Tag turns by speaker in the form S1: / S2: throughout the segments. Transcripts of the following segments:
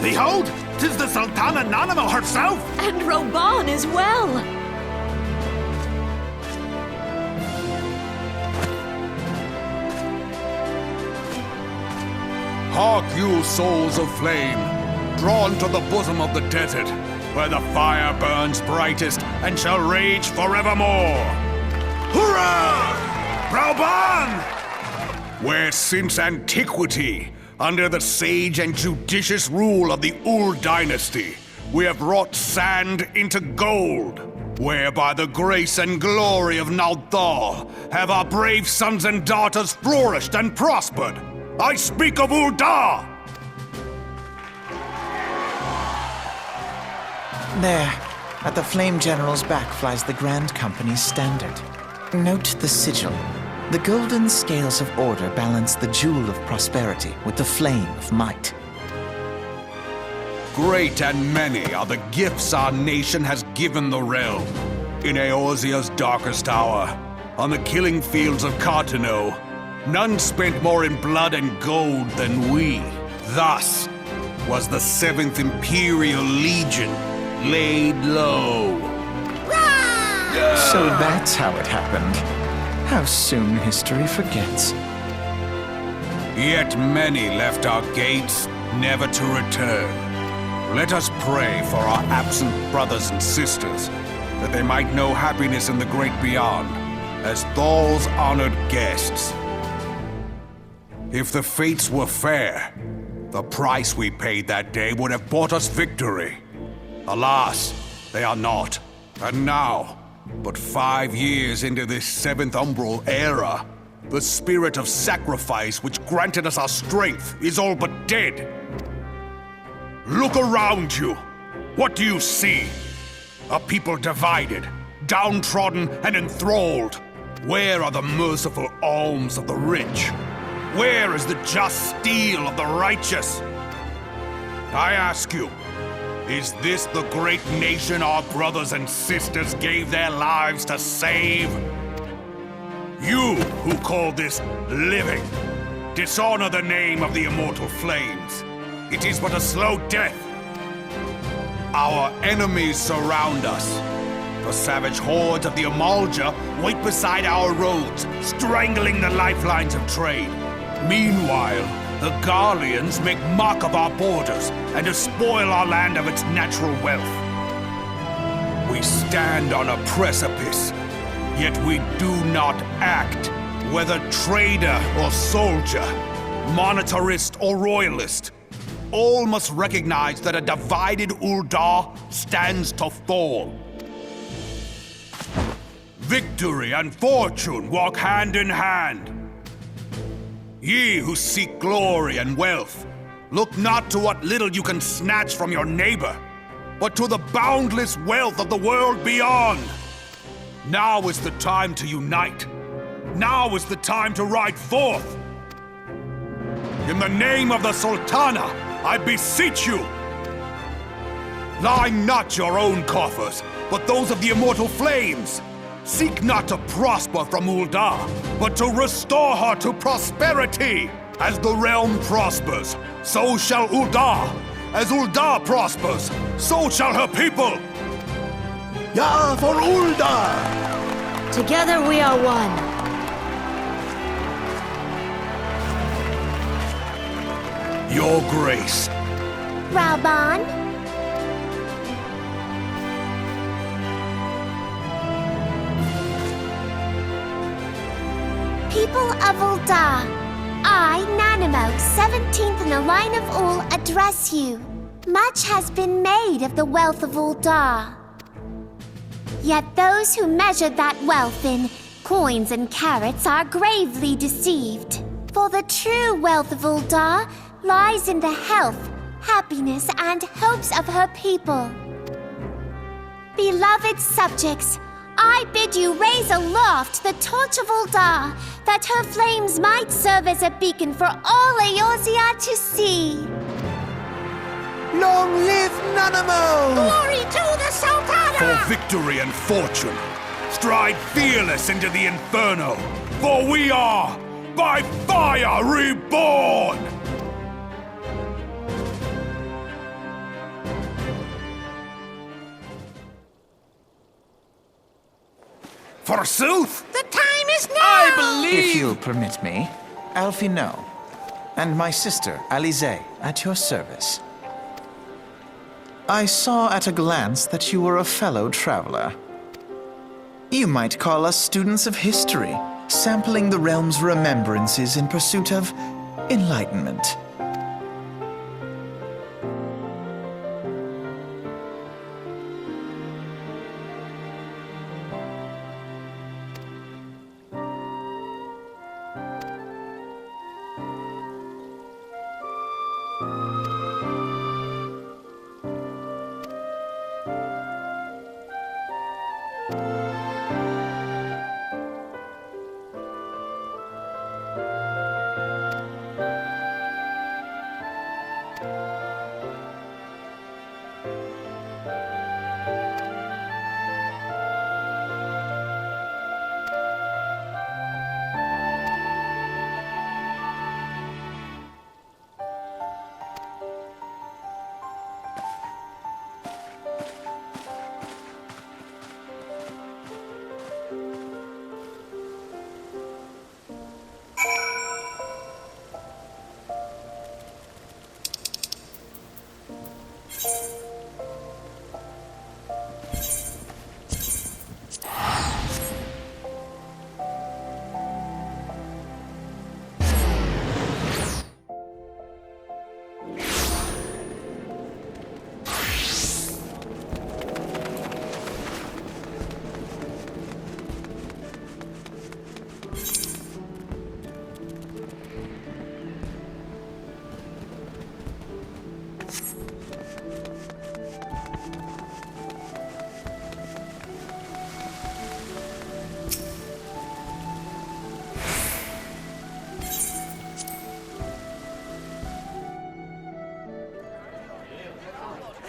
S1: Behold, 'tis the Sultana Nanamo herself!
S2: And Roban as well!
S1: Hark you, souls of flame, drawn to the bosom of the desert, where the fire burns brightest and shall rage forevermore! Hurrah! Roban! Where since antiquity, under the sage and judicious rule of the Ul'dah dynasty, we have wrought sand into gold, where by the grace and glory of Ul'dah have our brave sons and daughters flourished and prospered. I speak of Ul'dah!
S3: There, at the Flame General's back flies the Grand Company's standard. Note the sigil. The golden scales of order balance the jewel of prosperity with the flame of might.
S1: Great and many are the gifts our nation has given the realm. In Eorzea's darkest hour, on the killing fields of Cartenau, none spent more in blood and gold than we. Thus was the 7th Imperial Legion laid low.
S3: So that's how it happened. How soon history forgets.
S1: Yet many left our gates, never to return. Let us pray for our absent brothers and sisters, that they might know happiness in the great beyond, as Thal's honored guests. If the fates were fair, the price we paid that day would have bought us victory. Alas, they are not. And now, but 5 years into this 7th Umbral era, the spirit of sacrifice which granted us our strength is all but dead. Look around you. What do you see? A people divided, downtrodden and enthralled. Where are the merciful alms of the rich? Where is the just steel of the righteous? I ask you, is this the great nation our brothers and sisters gave their lives to save? You who call this living, dishonor the name of the Immortal Flames. It is but a slow death. Our enemies surround us. The savage hordes of the Ul'dah wait beside our roads, strangling the lifelines of trade. Meanwhile, the Garleans make mock of our borders and despoil our land of its natural wealth. We stand on a precipice, yet we do not act. Whether trader or soldier, monetarist or royalist, all must recognize that a divided Ul'dah stands to fall. Victory and fortune walk hand in hand. Ye who seek glory and wealth, look not to what little you can snatch from your neighbor, but to the boundless wealth of the world beyond. Now is the time to unite. Now is the time to ride forth. In the name of the Sultana, I beseech you, line not your own coffers, but those of the Immortal Flames. Seek not to prosper from Ul'dah, but to restore her to prosperity. As the realm prospers, so shall Ul'dah. As Ul'dah prospers, so shall her people.
S4: Ya for Ul'dah!
S2: Together we are one.
S1: Your Grace.
S5: Roban? People of Ul'dah, I, Nanamo, 17th in the line of Ul, address you. Much has been made of the wealth of Ul'dah. Yet those who measured that wealth in coins and carats are gravely deceived. For the true wealth of Ul'dah lies in the health, happiness, and hopes of her people. Beloved subjects, I bid you raise aloft the torch of Ul'dah, that her flames might serve as a beacon for all Eorzea to see.
S4: Long live Nanamo!
S5: Glory to the Sultana!
S1: For victory and fortune, stride fearless into the inferno, for we are, by fire, reborn! Forsooth!
S6: The time is now!
S1: I believe...
S3: If you'll permit me, Alfino, and my sister, Alize, at your service. I saw at a glance that you were a fellow traveler. You might call us students of history, sampling the realm's remembrances in pursuit of enlightenment.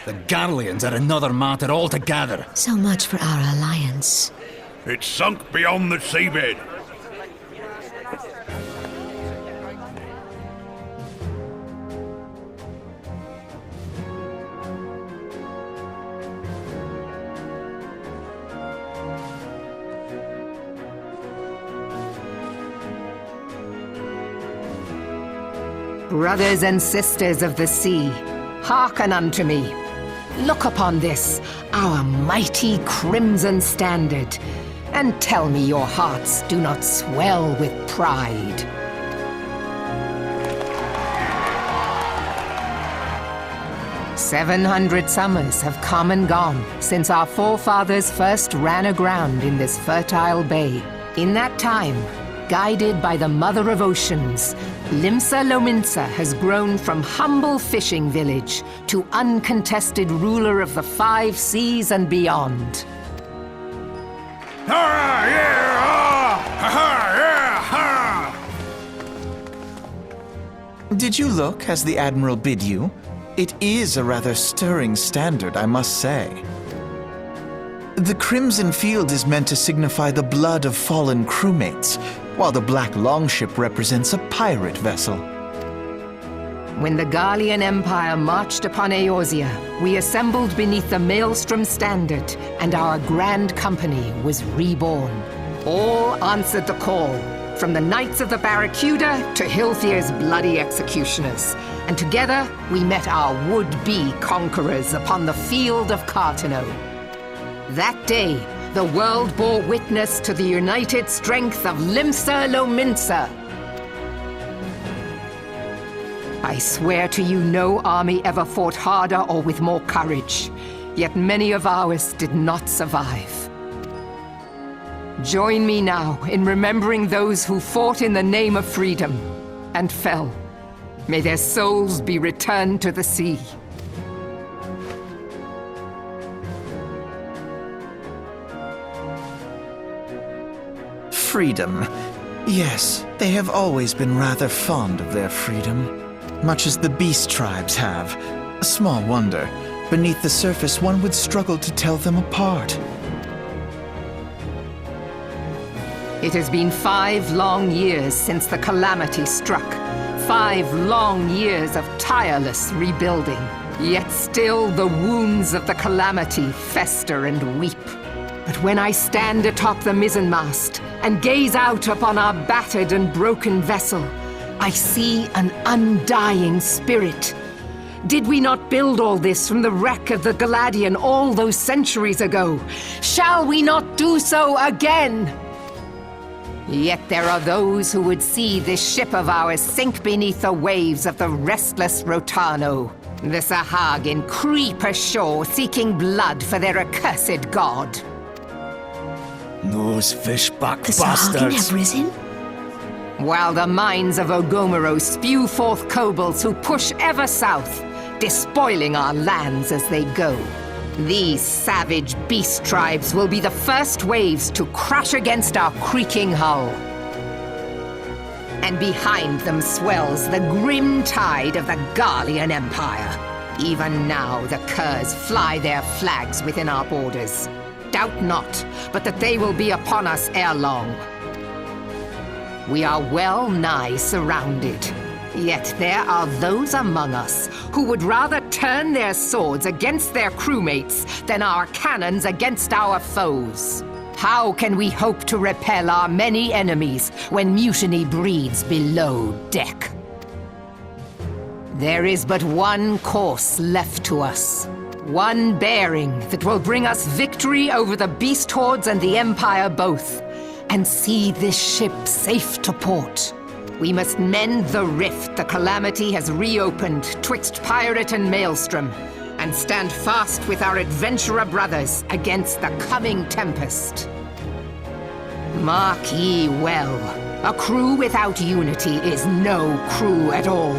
S7: The Garleans are another matter altogether.
S2: So much for our alliance.
S1: It's sunk beyond the seabed.
S6: Brothers and sisters of the sea, hearken unto me. Look upon this, our mighty crimson standard, and tell me your hearts do not swell with pride. "700 summers have come and gone since our forefathers first ran aground in this fertile bay. In that time, guided by the Mother of Oceans, Limsa Lominsa has grown from humble fishing village to uncontested ruler of the 5 seas and beyond.
S3: Did you look as the Admiral bid you? It is a rather stirring standard, I must say. The crimson field is meant to signify the blood of fallen crewmates, while the black longship represents a pirate vessel.
S6: When the Garlean Empire marched upon Eorzea, we assembled beneath the Maelstrom Standard, and our grand company was reborn. All answered the call, from the Knights of the Barracuda to Hilthier's bloody executioners. And together, we met our would-be conquerors upon the field of Cartenau. That day, the world bore witness to the united strength of Limsa Lominsa. I swear to you, no army ever fought harder or with more courage, yet many of ours did not survive. Join me now in remembering those who fought in the name of freedom and fell. May their souls be returned to the sea.
S3: Freedom. Yes, they have always been rather fond of their freedom. Much as the beast tribes have. Small wonder. Beneath the surface, one would struggle to tell them apart.
S6: It has been 5 long years since the calamity struck. 5 long years of tireless rebuilding. Yet still the wounds of the calamity fester and weep. But when I stand atop the mizzenmast and gaze out upon our battered and broken vessel, I see an undying spirit. Did we not build all this from the wreck of the Galadian all those centuries ago? Shall we not do so again? Yet there are those who would see this ship of ours sink beneath the waves of the restless Rotano. The Sahagin creep ashore seeking blood for their accursed god.
S7: Those fishback
S2: The Sahagin
S7: bastards.
S2: have risen?
S6: While the mines of Ogomero spew forth kobolds who push ever south, despoiling our lands as they go. These savage beast tribes will be the first waves to crash against our creaking hull. And behind them swells the grim tide of the Garlean Empire. Even now the Curs fly their flags within our borders. Doubt not, but that they will be upon us ere long. We are well nigh surrounded. Yet there are those among us who would rather turn their swords against their crewmates than our cannons against our foes. How can we hope to repel our many enemies when mutiny breeds below deck? There is but one course left to us. One bearing that will bring us victory over the beast hordes and the Empire both, and see this ship safe to port. We must mend the rift the Calamity has reopened twixt pirate and maelstrom, and stand fast with our adventurer brothers against the coming tempest. Mark ye well, a crew without unity is no crew at all.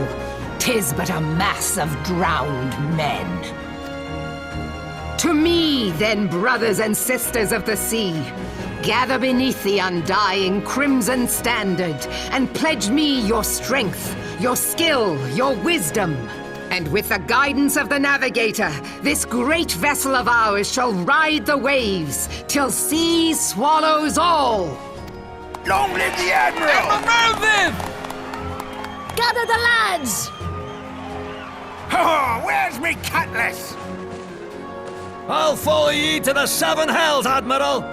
S6: 'Tis but a mass of drowned men. To me, then, brothers and sisters of the sea, gather beneath the undying crimson standard and pledge me your strength, your skill, your wisdom. And with the guidance of the navigator, this great vessel of ours shall ride the waves till sea swallows all.
S4: Long live the Admiral!
S2: Gather the lads!
S4: Oh, where's me cutlass?
S7: I'll follow ye to the seven hells, Admiral!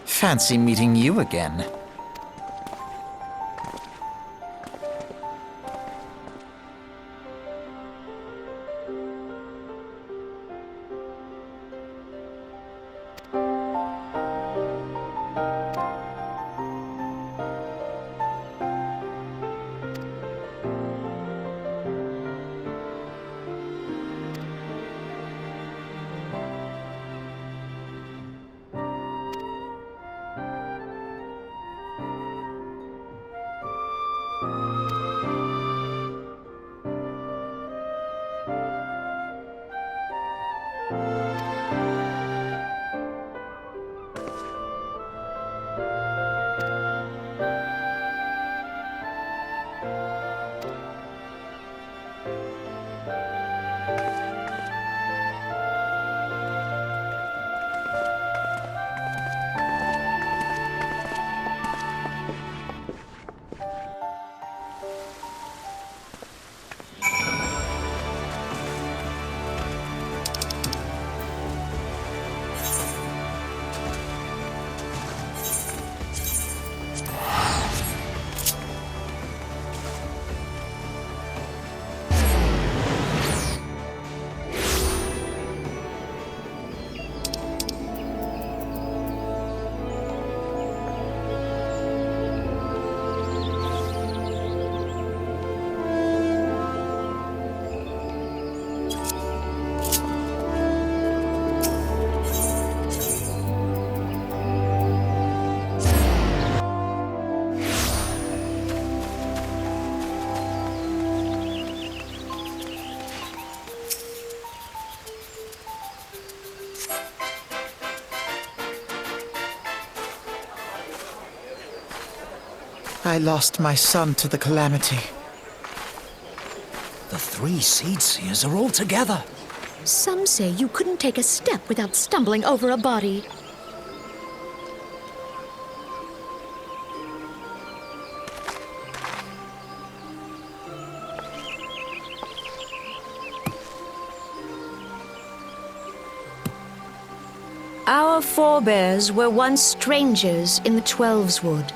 S3: Fancy meeting you again. I lost my son to the Calamity.
S7: The three Seed Seers are all together.
S2: Some say you couldn't take a step without stumbling over a body. Our forebears were once strangers in the Twelveswood.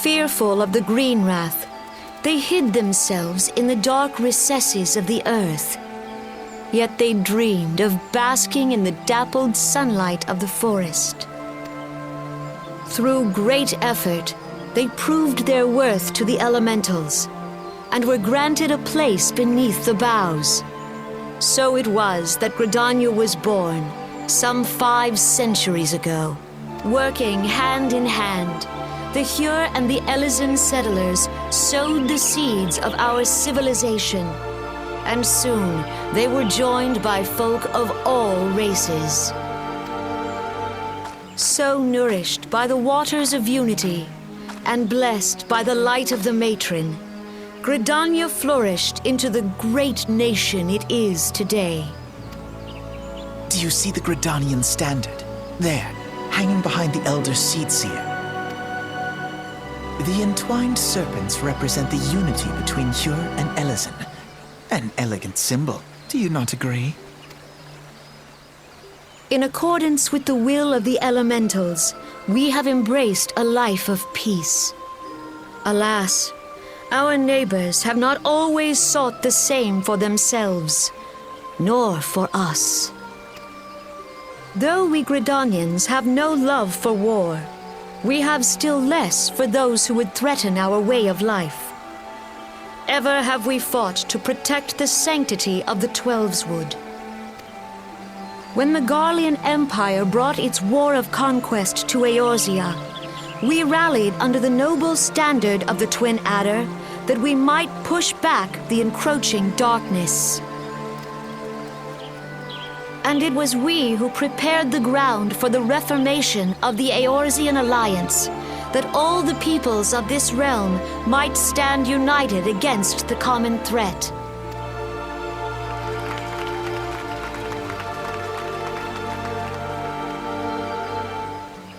S2: Fearful of the Green Wrath, they hid themselves in the dark recesses of the earth. Yet they dreamed of basking in the dappled sunlight of the forest. Through great effort, they proved their worth to the elementals, and were granted a place beneath the boughs. So it was that Gridania was born, some 5 centuries ago. Working hand in hand, the Hyur and the Elysian settlers sowed the seeds of our civilization, and soon they were joined by folk of all races. So nourished by the waters of unity, and blessed by the light of the matron, Gridania flourished into the great nation it is today.
S3: Do you see the Gridanian standard? There, hanging behind the Elder Seed Seer. The entwined serpents represent the unity between Hyur and Elysian. An elegant symbol, do you not agree?
S2: In accordance with the will of the elementals, we have embraced a life of peace. Alas, our neighbors have not always sought the same for themselves, nor for us. Though we Gridanians have no love for war, we have still less for those who would threaten our way of life. Ever have we fought to protect the sanctity of the Twelveswood. When the Garlean Empire brought its war of conquest to Eorzea, we rallied under the noble standard of the Twin Adder that we might push back the encroaching darkness. And it was we who prepared the ground for the reformation of the Eorzean Alliance, that all the peoples of this realm might stand united against the common threat.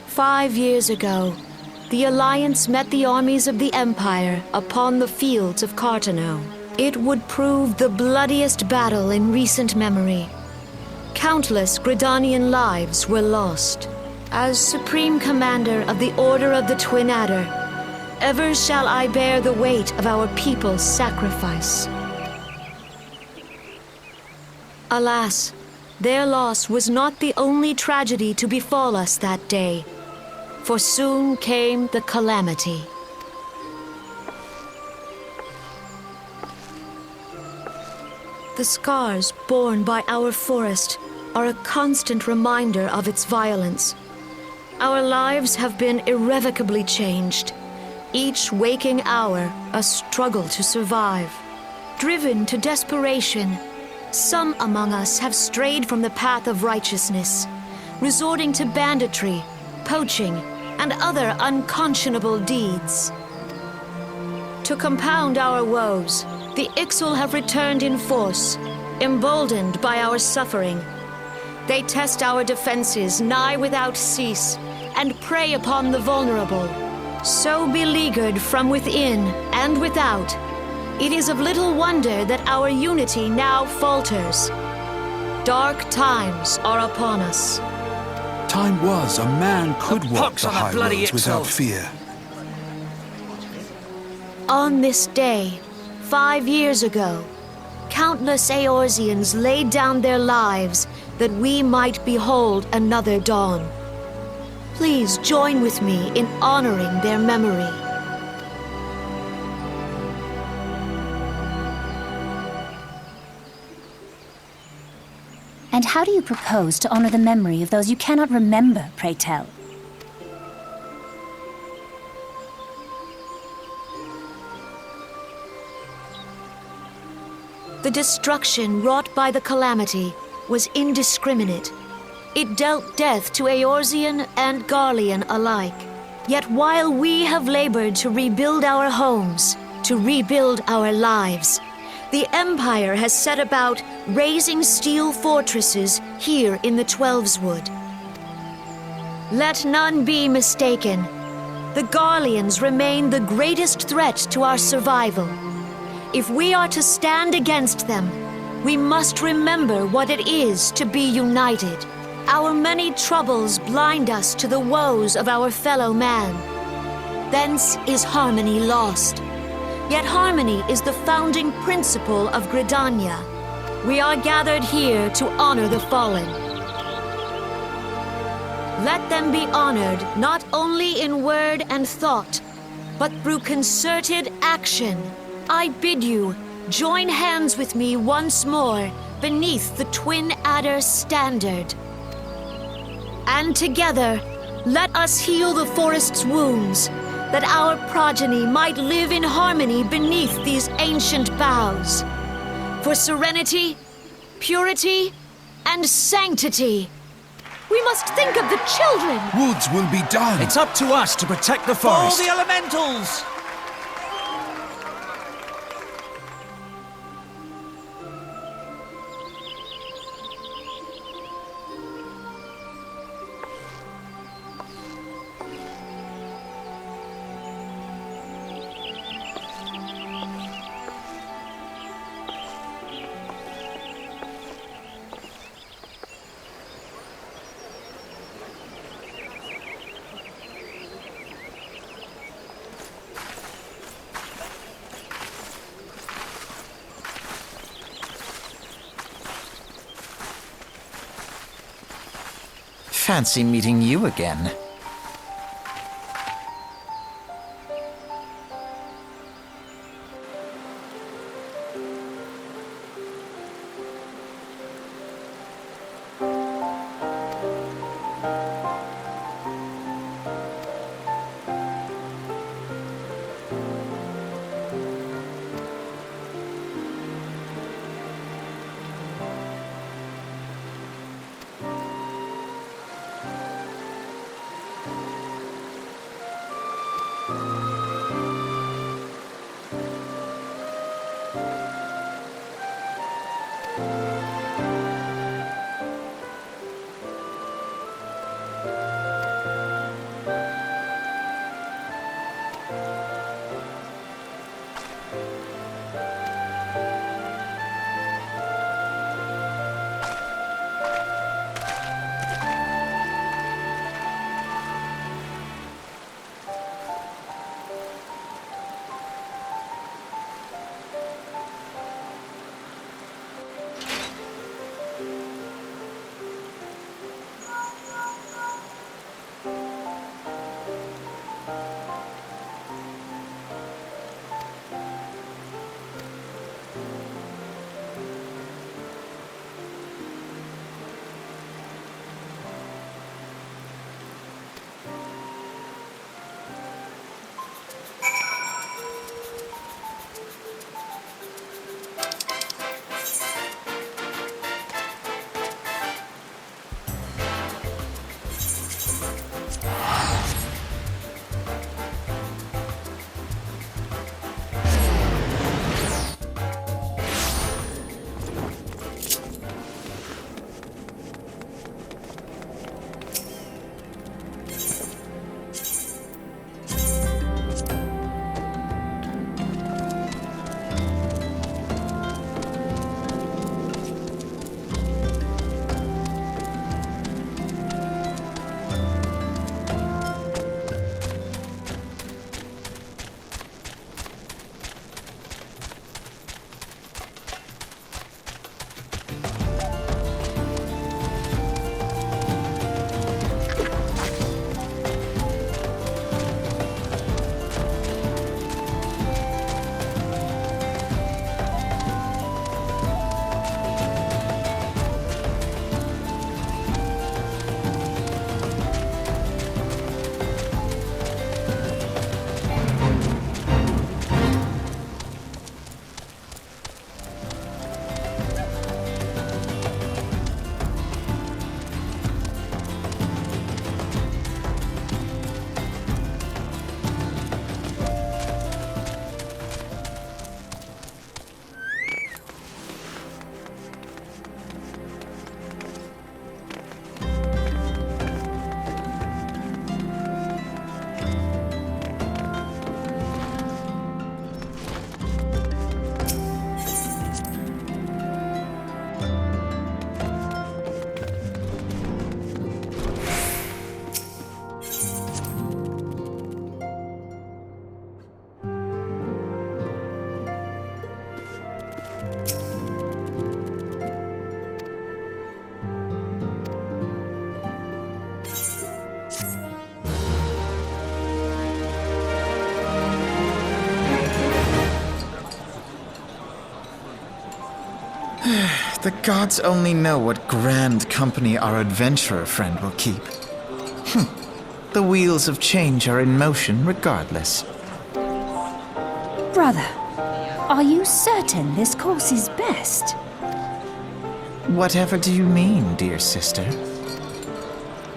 S2: "5 years ago, the Alliance met the armies of the Empire upon the fields of Cartenau. It would prove the bloodiest battle in recent memory. Countless Gridanian lives were lost. As Supreme Commander of the Order of the Twin Adder, ever shall I bear the weight of our people's sacrifice. Alas, their loss was not the only tragedy to befall us that day, for soon came the calamity. The scars borne by our forest are a constant reminder of its violence. Our lives have been irrevocably changed, each waking hour a struggle to survive. Driven to desperation, some among us have strayed from the path of righteousness, resorting to banditry, poaching, and other unconscionable deeds. To compound our woes, the Ixal have returned in force, emboldened by our suffering. They test our defenses nigh without cease, and prey upon the vulnerable. So beleaguered from within and without, it is of little wonder that our unity now falters. Dark times are upon us.
S1: Time was a man could walk
S7: pox
S1: the
S7: on the
S1: high
S7: bloody
S1: roads without
S7: Ixal.
S1: fear.
S2: On this day, 5 years ago, countless Eorzeans laid down their lives that we might behold another dawn. Please join with me in honoring their memory.
S8: And how do you propose to honor the memory of those you cannot remember, pray tell?
S2: The destruction wrought by the calamity was indiscriminate. It dealt death to Eorzean and Garlean alike. Yet while we have labored to rebuild our homes, to rebuild our lives, the Empire has set about raising steel fortresses here in the Twelveswood. Let none be mistaken. The Garleans remain the greatest threat to our survival. If we are to stand against them, we must remember what it is to be united. Our many troubles blind us to the woes of our fellow man. Thence is harmony lost. Yet harmony is the founding principle of Gridania. We are gathered here to honor the fallen. Let them be honored not only in word and thought, but through concerted action. I bid you, join hands with me once more beneath the Twin Adder's standard. And together, let us heal the forest's wounds, that our progeny might live in harmony beneath these ancient boughs. For serenity, purity, and sanctity. We must think of the children!
S1: Woods will be done.
S7: It's up to us to protect the
S4: All
S7: forest.
S4: the elementals!
S3: Fancy meeting you again. The gods only know what grand company our adventurer friend will keep. The wheels of change are in motion regardless.
S8: Brother, are you certain this course is best?
S3: Whatever do you mean, dear sister?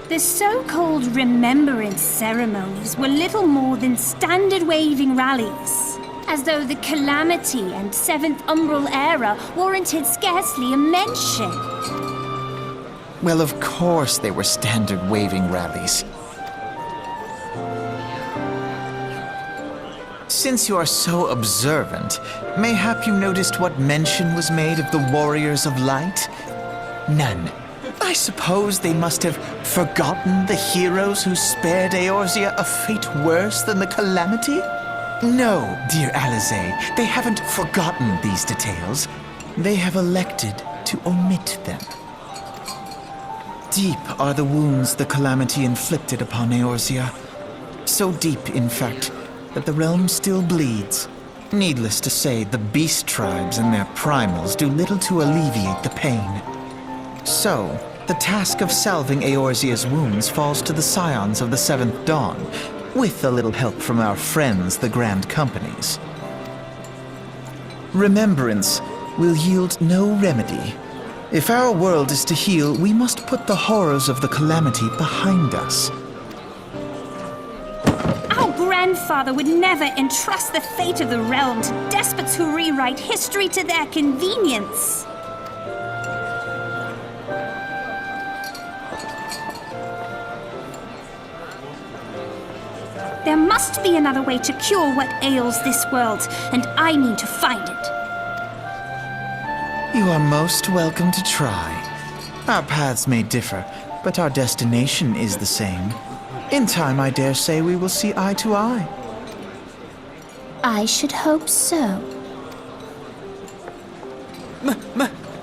S8: The so-called remembrance ceremonies were little more than standard waving rallies, as though the Calamity and Seventh Umbral era warranted scarcely a mention.
S3: Well, of course they were standard waving rallies. Since you are so observant, mayhap you noticed what mention was made of the Warriors of Light? None. I suppose they must have forgotten the heroes who spared Eorzea a fate worse than the Calamity? No, dear Alizé, they haven't forgotten these details. They have elected to omit them. Deep are the wounds the Calamity inflicted upon Eorzea. So deep, in fact, that the realm still bleeds. Needless to say, the beast tribes and their primals do little to alleviate the pain. So, the task of salving Eorzea's wounds falls to the scions of the Seventh Dawn, with a little help from our friends, the Grand Companies. Remembrance will yield no remedy. If our world is to heal, we must put the horrors of the Calamity behind us.
S8: Our grandfather would never entrust the fate of the realm to despots who rewrite history to their convenience. There must be another way to cure what ails this world, and I mean to find it.
S3: You are most welcome to try. Our paths may differ, but our destination is the same. In time, I dare say we will see eye to eye.
S8: I should hope so.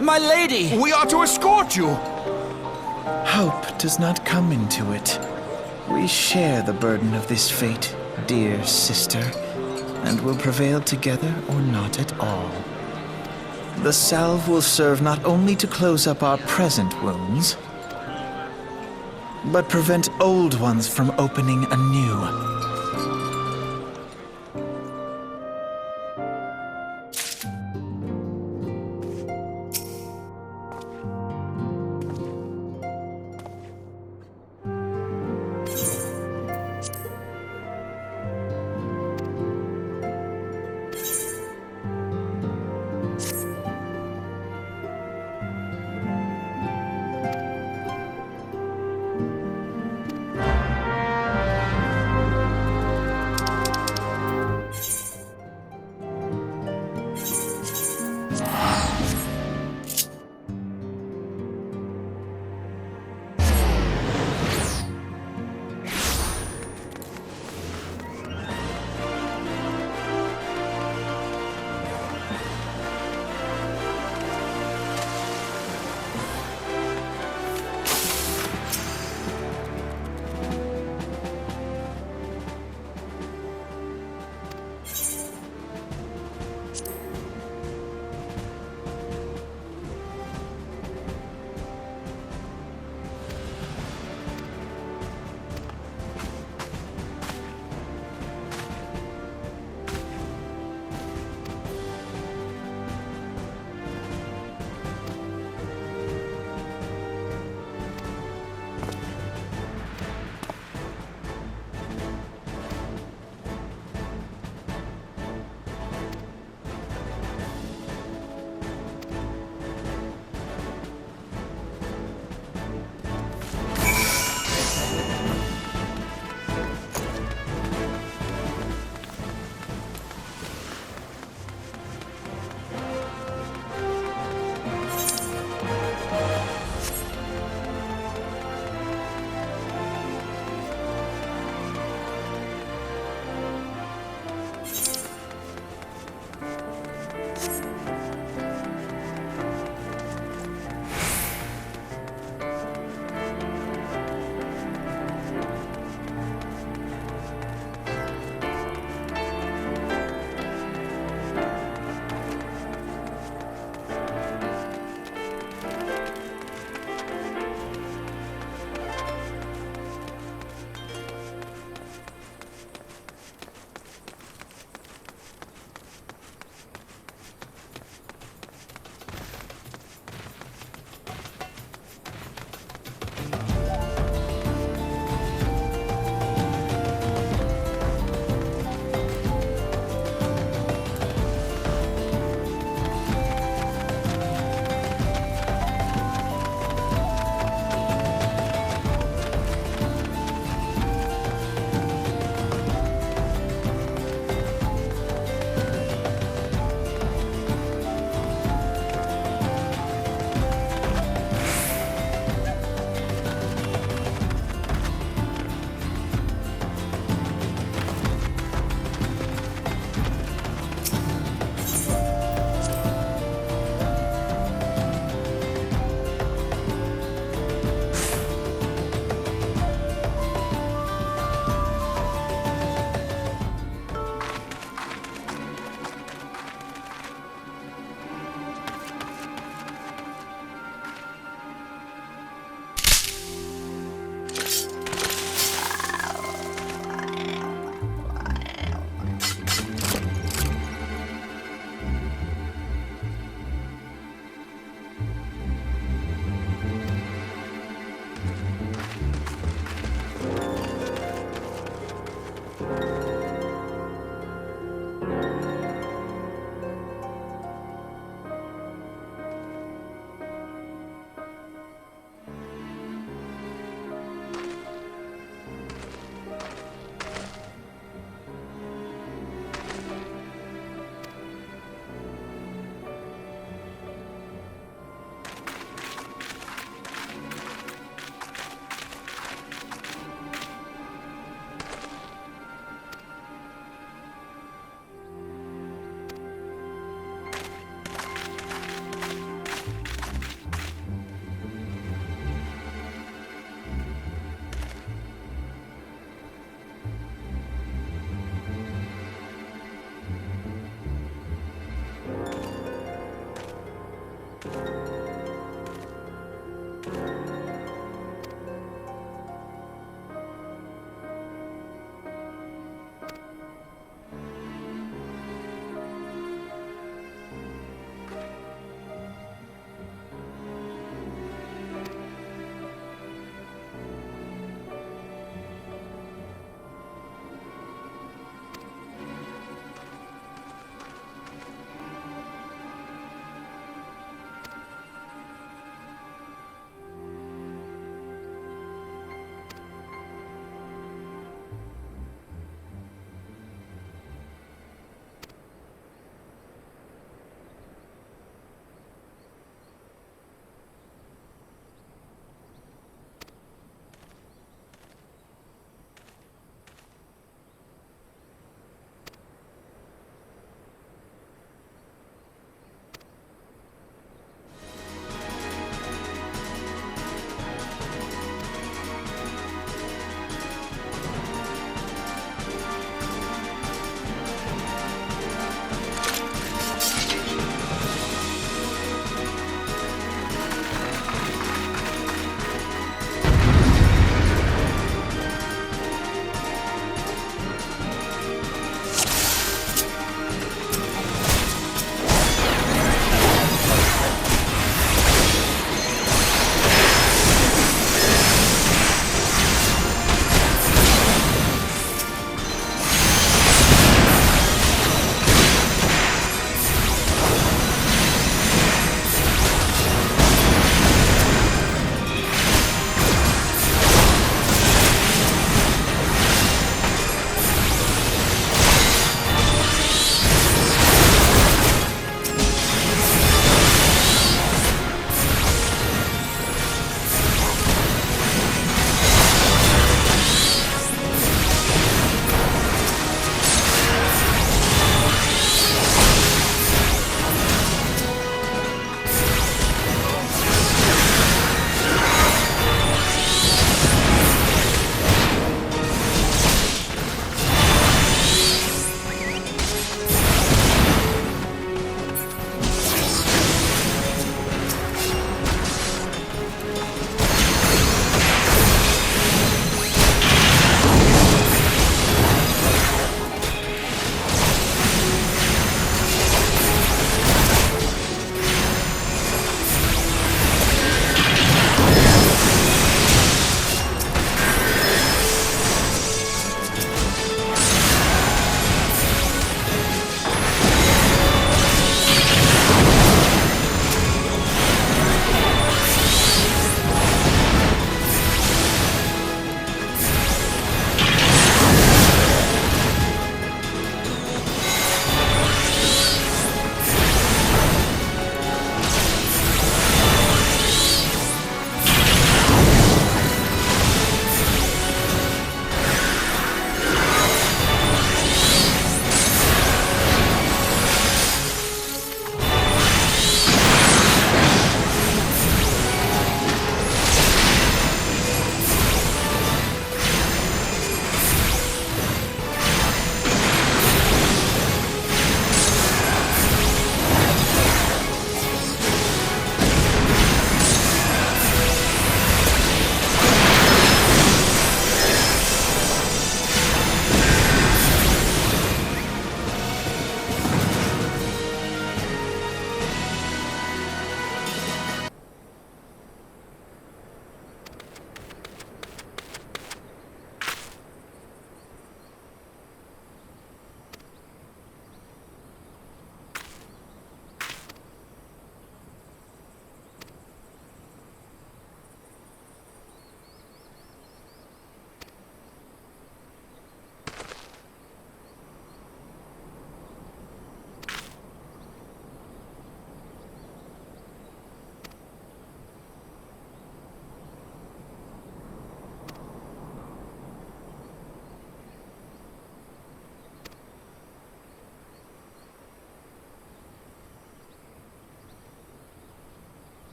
S7: My lady!
S4: We are to escort you!
S3: Hope does not come into it. We share the burden of this fate, dear sister, and will prevail together or not at all. The salve will serve not only to close up our present wounds, but prevent old ones from opening anew.